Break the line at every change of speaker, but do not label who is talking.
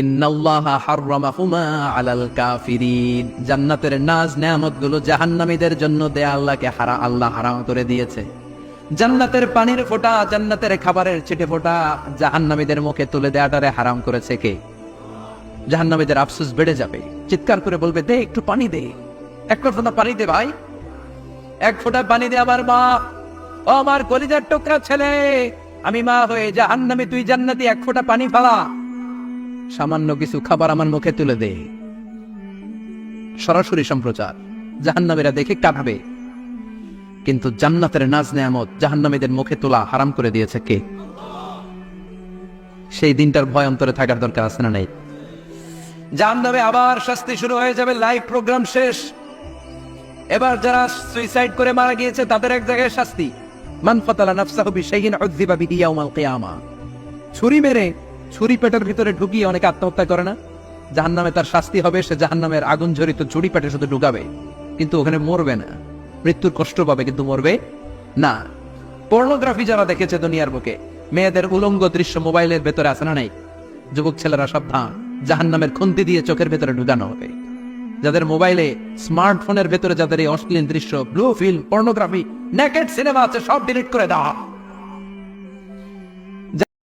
ইন্নাল্লাহা হাররামাহুমা আলাল কাফিরিন। জান্নাতের নাজ নেয়ামতগুলো জাহান্নামীদের জন্য দেয়া আল্লাহ হারাম করে দিয়েছে। জান্নাতের পানির ফোঁটা, জান্নাতের খাবারের ছিটে ফোঁটা জাহান্নামীদের মুখে তুলে দেয়াটারে হারাম করেছে কে? জাহান্নামীদের আফসোস বেড়ে যাবে, চিৎকার করে বলবে, দে একটু পানি দে, এক ফোঁটা পানি দে ভাই, এক ফোঁটা পানি দে আমার মা, ও আমার কলিজার টুকরা ছেলে, আমি মা হয়ে জাহান্নামী, তুই জান্নাতি, এক ফোঁটা পানি ফালা, সামান্য কিছু খাবার আমার মুখে তুলে দে। সরাসরি সম্প্রচার, জাহান্নামীরা দেখে কাঁদবে। কিন্তু জান্নাতের নাজ নেয়ামত জাহান্নামীদের মুখে তোলা হারাম করে দিয়েছে কে? সেই দিনটার ভয় অন্তরে থাকার দরকার আছে না নাই? জাহান্নামে আবার শাস্তি শুরু হয়ে যাবে, লাইভ প্রোগ্রাম শেষ। এবার যারা সুইসাইড করে মারা গিয়েছে তাদের এক জায়গায় শাস্তি, মান ফাতালা নাফসাহু বিশাইইন উযযিবা বিহি ইয়াউমাল কিয়ামা। ছুরি মেরে, ছুরি পেটের ভিতরে ঢুকিয়ে অনেকে আত্মহত্যা করে না? জাহান্নামে তার শাস্তি হবে, সে জাহান্নামের আগুন ঝরিত ছুরি পেটে শুধু ঢুকাবে, কিন্তু ওখানে মরবে না, মৃত্যুর কষ্ট পাবে কিন্তু মরবে না। পর্নোগ্রাফি যারা দেখেছে দুনিয়ার বুকে, মেয়েদের উলঙ্গ দৃশ্য মোবাইলের ভেতরে আছে না নাই? যুবক ছেলেরা সাবধান, জাহান্নামের খুন্তি দিয়ে চোখের ভেতরে ঢুকানো হবে। যাদের মোবাইলে, স্মার্টফোনের ভেতরে যাদের এই অশ্লীল দৃশ্য, blue film, pornography, naked cinema আছে, সব ডিলিট করে দাও।